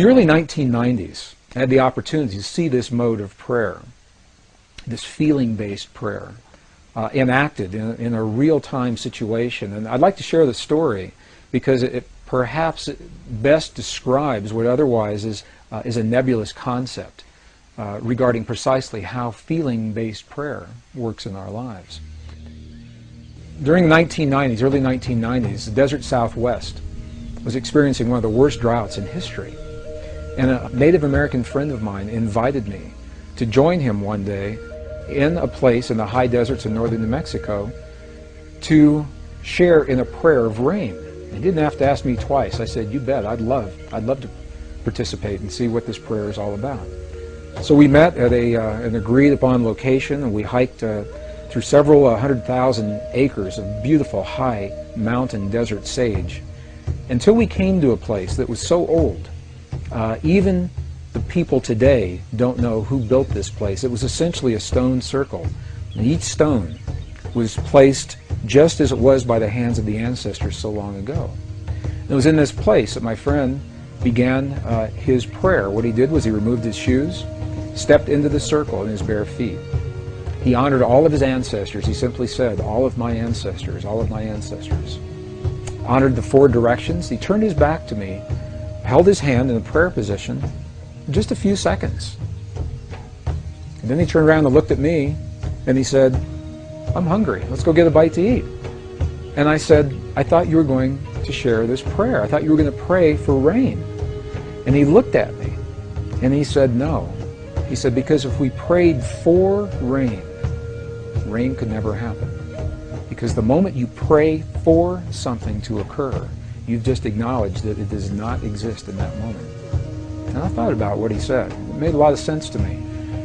In the early 1990s, I had the opportunity to see this mode of prayer, this feeling-based prayer, enacted in a real-time situation. And I'd like to share the story because it perhaps best describes what otherwise is a nebulous concept regarding precisely how feeling-based prayer works in our lives. During the 1990s, early 1990s, the desert Southwest was experiencing one of the worst droughts in history. And a Native American friend of mine invited me to join him one day in a place in the high deserts of northern New Mexico to share in a prayer of rain. He didn't have to ask me twice. I said, "You bet, I'd love to participate and see what this prayer is all about." So we met at an agreed upon location, and we hiked through several 100,000 acres of beautiful high mountain desert sage until we came to a place that was so old. Even the people today don't know who built this place. It was essentially a stone circle, and each stone was placed just as it was by the hands of the ancestors so long ago. And it was in this place that my friend began his prayer. What he did was he removed his shoes, stepped into the circle in his bare feet. He honored all of his ancestors. He simply said, "All of my ancestors, all of my ancestors." Honored the four directions. He turned his back to me, held his hand in a prayer position for just a few seconds. And then he turned around and looked at me and he said, "I'm hungry. Let's go get a bite to eat." And I said, "I thought you were going to share this prayer. I thought you were going to pray for rain." And he looked at me and he said, "No." He said, "Because if we prayed for rain, rain could never happen. Because the moment you pray for something to occur, you've just acknowledged that it does not exist in that moment." And I thought about what he said. It made a lot of sense to me.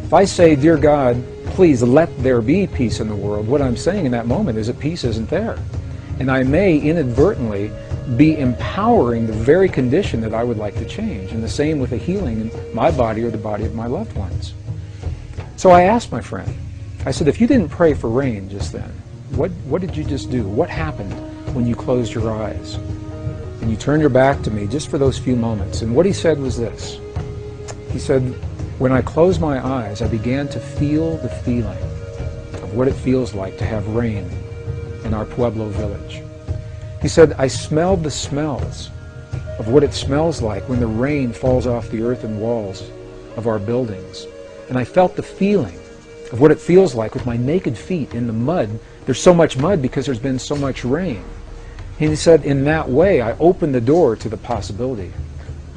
If I say, "Dear God, please let there be peace in the world," what I'm saying in that moment is that peace isn't there. And I may inadvertently be empowering the very condition that I would like to change. And the same with a healing in my body or the body of my loved ones. So I asked my friend, I said, "If you didn't pray for rain just then, what did you just do? What happened when you closed your eyes and you turned your back to me just for those few moments?" And what he said was this. He said, "When I closed my eyes, I began to feel the feeling of what it feels like to have rain in our Pueblo village." He said, "I smelled the smells of what it smells like when the rain falls off the earthen walls of our buildings. And I felt the feeling of what it feels like with my naked feet in the mud. There's so much mud because there's been so much rain." And he said, "In that way, I opened the door to the possibility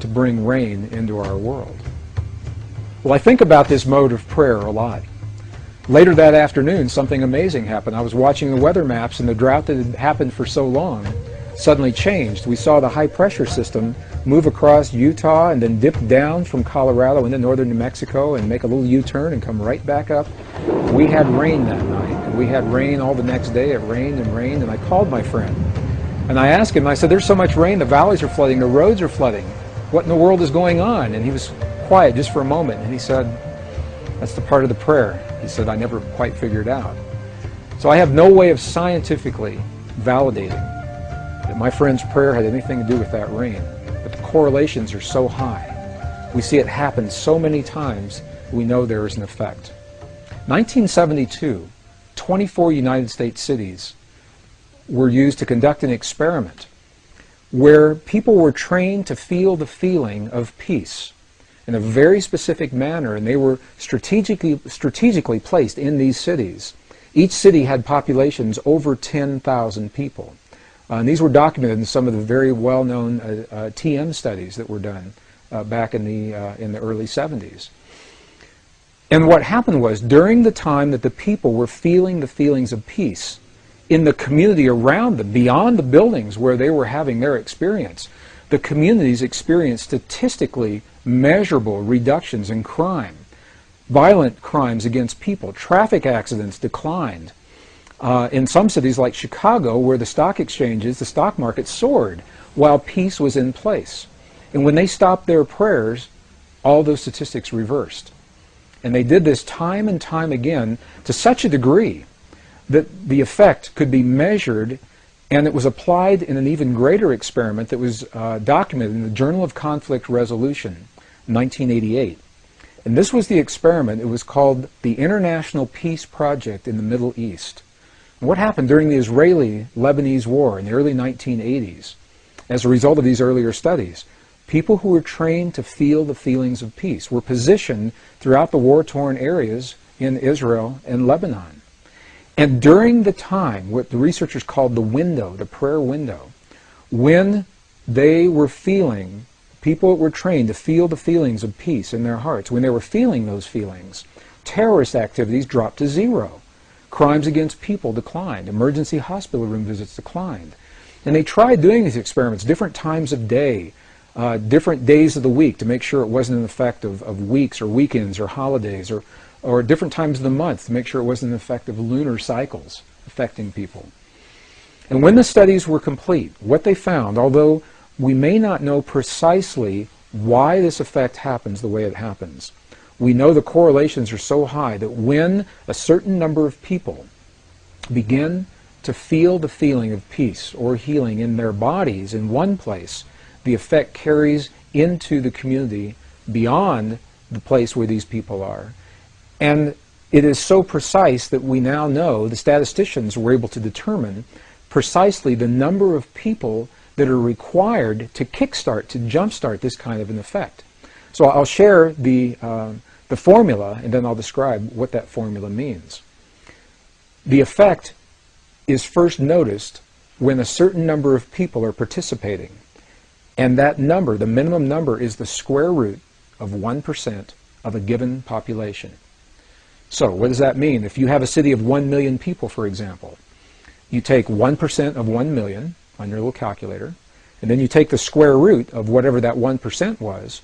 to bring rain into our world." Well, I think about this mode of prayer a lot. Later that afternoon, something amazing happened. I was watching the weather maps, and the drought that had happened for so long suddenly changed. We saw the high-pressure system move across Utah and then dip down from Colorado into northern New Mexico and make a little U-turn and come right back up. We had rain that night, and we had rain all the next day. It rained and rained, and I called my friend. And I asked him, I said, "There's so much rain, the valleys are flooding, the roads are flooding. What in the world is going on?" And he was quiet just for a moment, and he said, "That's the part of the prayer." He said, "I never quite figured out." So I have no way of scientifically validating that my friend's prayer had anything to do with that rain. But the correlations are so high. We see it happen so many times, we know there is an effect. 1972, 24 United States cities were used to conduct an experiment where people were trained to feel the feeling of peace in a very specific manner, and they were strategically placed in these cities. Each city had populations over 10,000 people. And these were documented in some of the very well-known TM studies that were done back in the early 70s. And what happened was, during the time that the people were feeling the feelings of peace in the community around them, beyond the buildings where they were having their experience, the communities experienced statistically measurable reductions in crime. Violent crimes against people, traffic accidents declined. In some cities like Chicago, where the stock exchanges, the stock market soared while peace was in place. And when they stopped their prayers, all those statistics reversed. And they did this time and time again to such a degree that the effect could be measured And it was applied in an even greater experiment that was documented in the Journal of Conflict Resolution, 1988. And this was the experiment. It was called the International Peace Project in the Middle East. And what happened during the Israeli-Lebanese War in the early 1980s, as a result of these earlier studies, people who were trained to feel the feelings of peace were positioned throughout the war-torn areas in Israel and Lebanon. And during the time, what the researchers called the window, the prayer window, when they were feeling, people that were trained to feel the feelings of peace in their hearts, when they were feeling those feelings, terrorist activities dropped to zero. Crimes against people declined. Emergency hospital room visits declined. And they tried doing these experiments different times of day, different days of the week, to make sure it wasn't an effect of weeks or weekends or holidays, or different times of the month to make sure it wasn't an effect of lunar cycles affecting people. And when the studies were complete, what they found, although we may not know precisely why this effect happens the way it happens, we know the correlations are so high that when a certain number of people begin to feel the feeling of peace or healing in their bodies in one place, the effect carries into the community beyond the place where these people are. And it is so precise that we now know, the statisticians were able to determine precisely the number of people that are required to kickstart, to jumpstart this kind of an effect. So I'll share the formula, and then I'll describe what that formula means. The effect is first noticed when a certain number of people are participating. And that number, the minimum number, is the square root of 1% of a given population. So what does that mean? If you have a city of 1 million people, for example, you take 1% of 1 million on your little calculator, and then you take the square root of whatever that 1% was,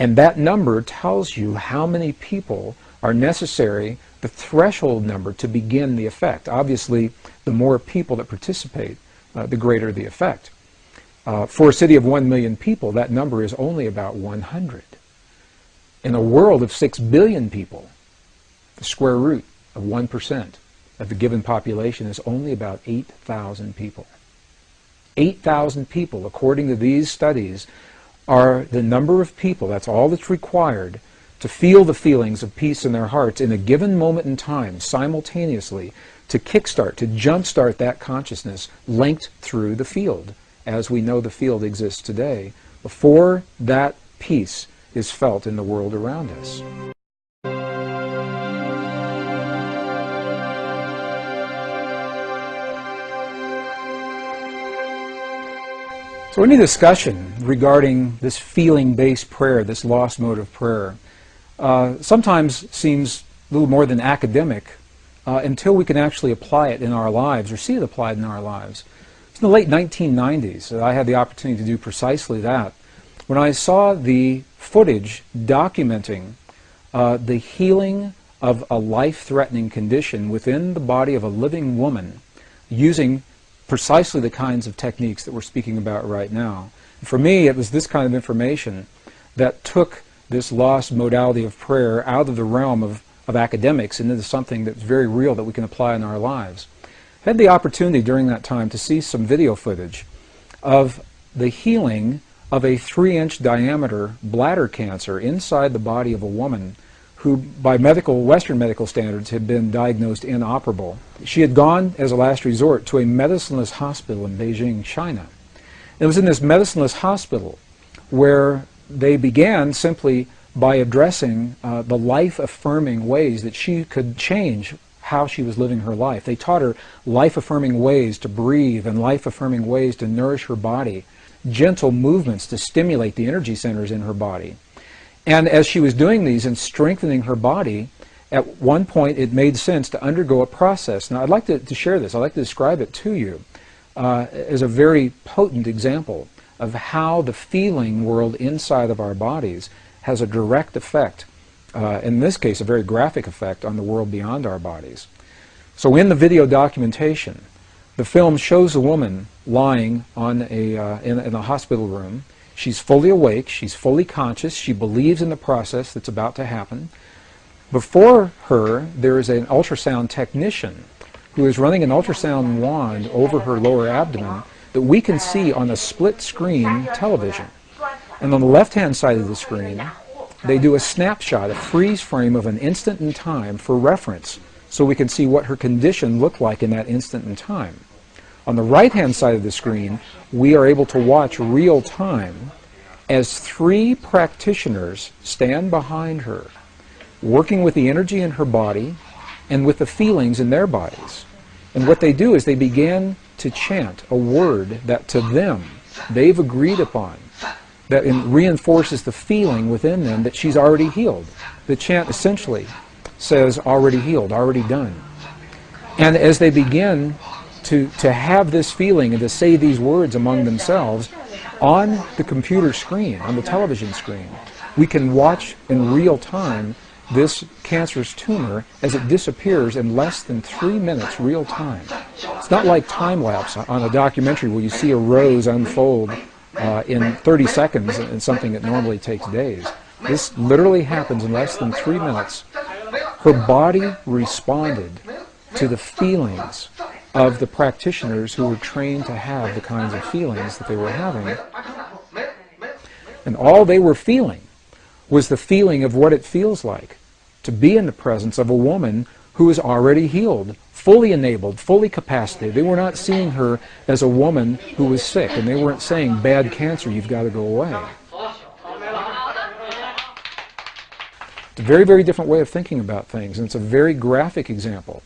and that number tells you how many people are necessary, the threshold number to begin the effect. Obviously, the more people that participate, the greater the effect. For a city of 1 million people, that number is only about 100. In a world of 6 billion people, the square root of 1% of the given population is only about 8,000 people. 8,000 people, according to these studies, are the number of people, that's all that's required, to feel the feelings of peace in their hearts in a given moment in time, simultaneously, to kickstart, to jumpstart that consciousness linked through the field, as we know the field exists today, before that peace is felt in the world around us. So any discussion regarding this feeling-based prayer, this lost mode of prayer, sometimes seems a little more than academic until we can actually apply it in our lives or see it applied in our lives. It's in the late 1990s that I had the opportunity to do precisely that, when I saw the footage documenting the healing of a life-threatening condition within the body of a living woman using precisely the kinds of techniques that we're speaking about right now. And for me, it was this kind of information that took this lost modality of prayer out of the realm of academics and into something that's very real that we can apply in our lives. I had the opportunity during that time to see some video footage of the healing of a 3-inch diameter bladder cancer inside the body of a woman who, by Western medical standards, had been diagnosed inoperable. She had gone, as a last resort, to a medicineless hospital in Beijing, China. It was in this medicineless hospital where they began simply by addressing the life-affirming ways that she could change how she was living her life. They taught her life-affirming ways to breathe and life-affirming ways to nourish her body, gentle movements to stimulate the energy centers in her body. And as she was doing these and strengthening her body, at one point it made sense to undergo a process. Now I'd like to share this. I'd like to describe it to you as a very potent example of how the feeling world inside of our bodies has a direct effect, in this case a very graphic effect, on the world beyond our bodies. So in the video documentation, the film shows a woman lying on in a hospital room. She's fully awake, she's fully conscious, she believes in the process that's about to happen. Before her, there is an ultrasound technician who is running an ultrasound wand over her lower abdomen that we can see on a split-screen television. And on the left-hand side of the screen, they do a snapshot, a freeze frame of an instant in time for reference, so we can see what her condition looked like in that instant in time. On the right-hand side of the screen, we are able to watch real time as 3 practitioners stand behind her, working with the energy in her body and with the feelings in their bodies. And what they do is they begin to chant a word that to them they've agreed upon, that reinforces the feeling within them that she's already healed. The chant essentially says already healed, already done. And as they begin to have this feeling and to say these words among themselves, on the computer screen, on the television screen, we can watch in real time this cancerous tumor as it disappears in less than 3 minutes real time. It's not like time-lapse on a documentary where you see a rose unfold in 30 seconds in something that normally takes days. This literally happens in less than 3 minutes. Her body responded to the feelings of the practitioners who were trained to have the kinds of feelings that they were having. And all they were feeling was the feeling of what it feels like to be in the presence of a woman who is already healed, fully enabled, fully capacitated. They were not seeing her as a woman who was sick, and they weren't saying, bad cancer, you've got to go away. It's a very, very different way of thinking about things, and it's a very graphic example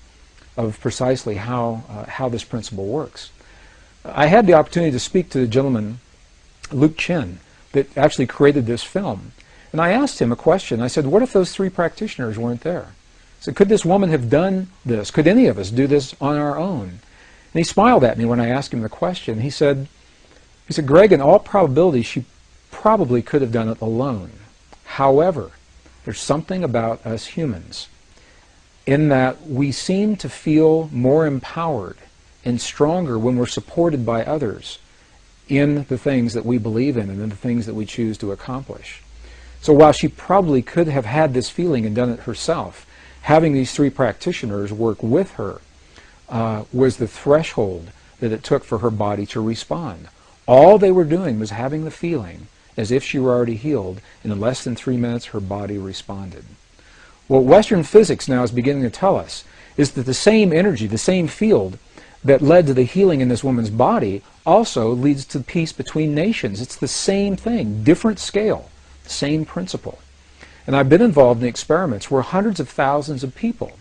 of precisely how this principle works. I had the opportunity to speak to the gentleman, Luke Chin, that actually created this film. And I asked him a question. I said, what if those 3 practitioners weren't there? I said, could this woman have done this? Could any of us do this on our own? And he smiled at me when I asked him the question. He said, Greg, in all probability, she probably could have done it alone. However, there's something about us humans in that we seem to feel more empowered and stronger when we're supported by others in the things that we believe in and in the things that we choose to accomplish. So while she probably could have had this feeling and done it herself, having these 3 practitioners work with her was the threshold that it took for her body to respond. All they were doing was having the feeling as if she were already healed, and in less than 3 minutes her body responded. What Western physics now is beginning to tell us is that the same energy, the same field that led to the healing in this woman's body also leads to peace between nations. It's the same thing, different scale, same principle. And I've been involved in experiments where hundreds of thousands of people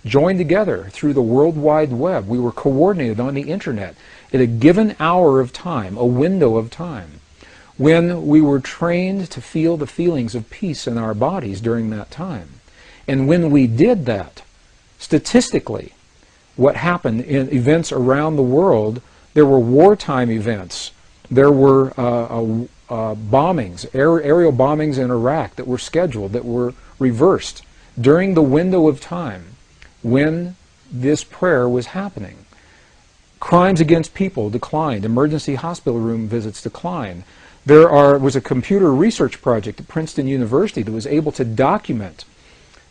joined together through the World Wide Web. We were coordinated on the internet at a given hour of time, a window of time, when we were trained to feel the feelings of peace in our bodies during that time. And when we did that, statistically, what happened in events around the world, there were wartime events. There were bombings, aerial bombings in Iraq that were scheduled, that were reversed during the window of time when this prayer was happening. Crimes against people declined. Emergency hospital room visits declined. There was a computer research project at Princeton University that was able to document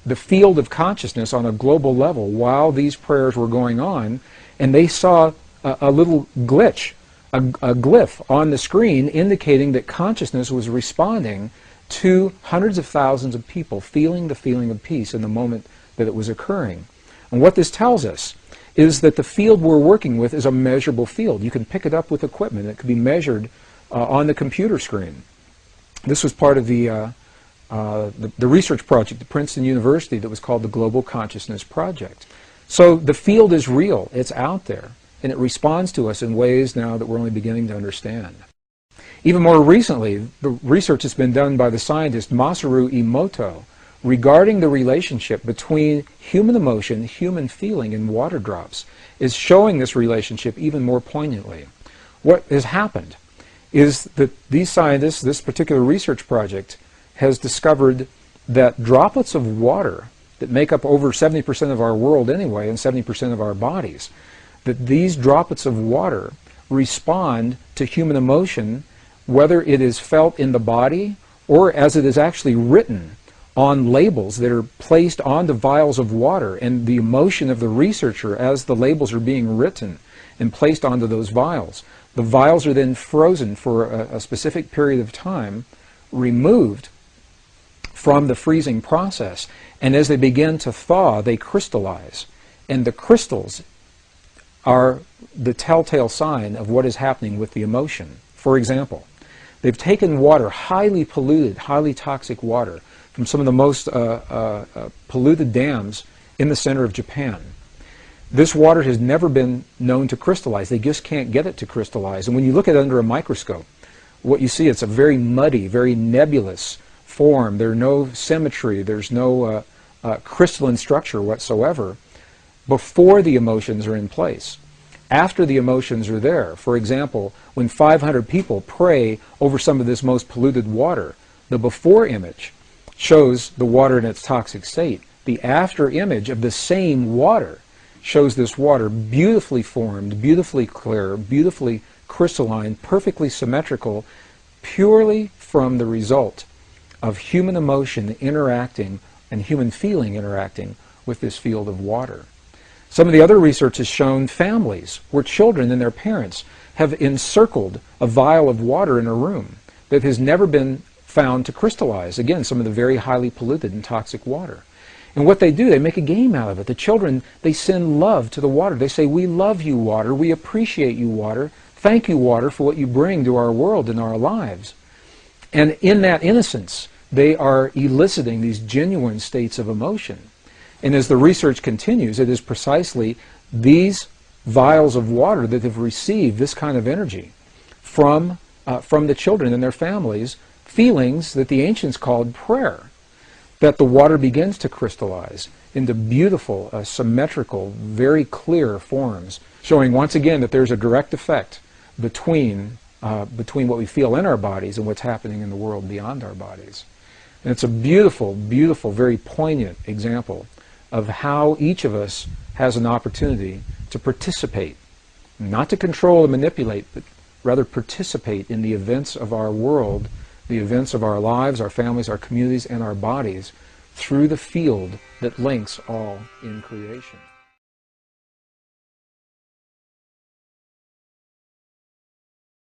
the field of consciousness on a global level while these prayers were going on, and they saw a little glitch, a glyph on the screen indicating that consciousness was responding to hundreds of thousands of people feeling the feeling of peace in the moment that it was occurring. And what this tells us is that the field we're working with is a measurable field. You can pick it up with equipment. It can be measured on the computer screen. This was part of the research project at Princeton University that was called the Global Consciousness Project. So the field is real, it's out there, and it responds to us in ways now that we're only beginning to understand. Even more recently, the research has been done by the scientist Masaru Emoto regarding the relationship between human emotion, human feeling, and water drops is showing this relationship even more poignantly. What has happened is that these scientists, this particular research project, has discovered that droplets of water that make up over 70% of our world anyway and 70% of our bodies, that these droplets of water respond to human emotion, whether it is felt in the body or as it is actually written on labels that are placed onto vials of water, and the emotion of the researcher as the labels are being written and placed onto those vials. The vials are then frozen for a specific period of time, removed from the freezing process, and as they begin to thaw, they crystallize. And the crystals are the telltale sign of what is happening with the emotion. For example, they've taken water, highly polluted, highly toxic water, from some of the most polluted dams in the center of Japan. This water has never been known to crystallize. They just can't get it to crystallize. And when you look at it under a microscope, what you see, it's a very muddy, very nebulous form. There's no symmetry. There's no crystalline structure whatsoever before the emotions are in place. After the emotions are there, for example, when 500 people pray over some of this most polluted water, the before image shows the water in its toxic state. The after image of the same water shows this water beautifully formed, beautifully clear, beautifully crystalline, perfectly symmetrical, purely from the result of human emotion interacting and human feeling interacting with this field of water. Some of the other research has shown families where children and their parents have encircled a vial of water in a room that has never been found to crystallize. Again, some of the very highly polluted and toxic water. And what they do, they make a game out of it. The children, they send love to the water. They say, "We love you, water. We appreciate you, water. Thank you, water, for what you bring to our world and our lives." And in that innocence, they are eliciting these genuine states of emotion. And as the research continues, it is precisely these vials of water that have received this kind of energy from the children and their families, feelings that the ancients called prayer, that the water begins to crystallize into beautiful, symmetrical, very clear forms, showing once again that there's a direct effect between what we feel in our bodies and what's happening in the world beyond our bodies. And it's a beautiful, beautiful, very poignant example of how each of us has an opportunity to participate, not to control and manipulate, but rather participate in the events of our world, the events of our lives, our families, our communities, and our bodies through the field that links all in creation.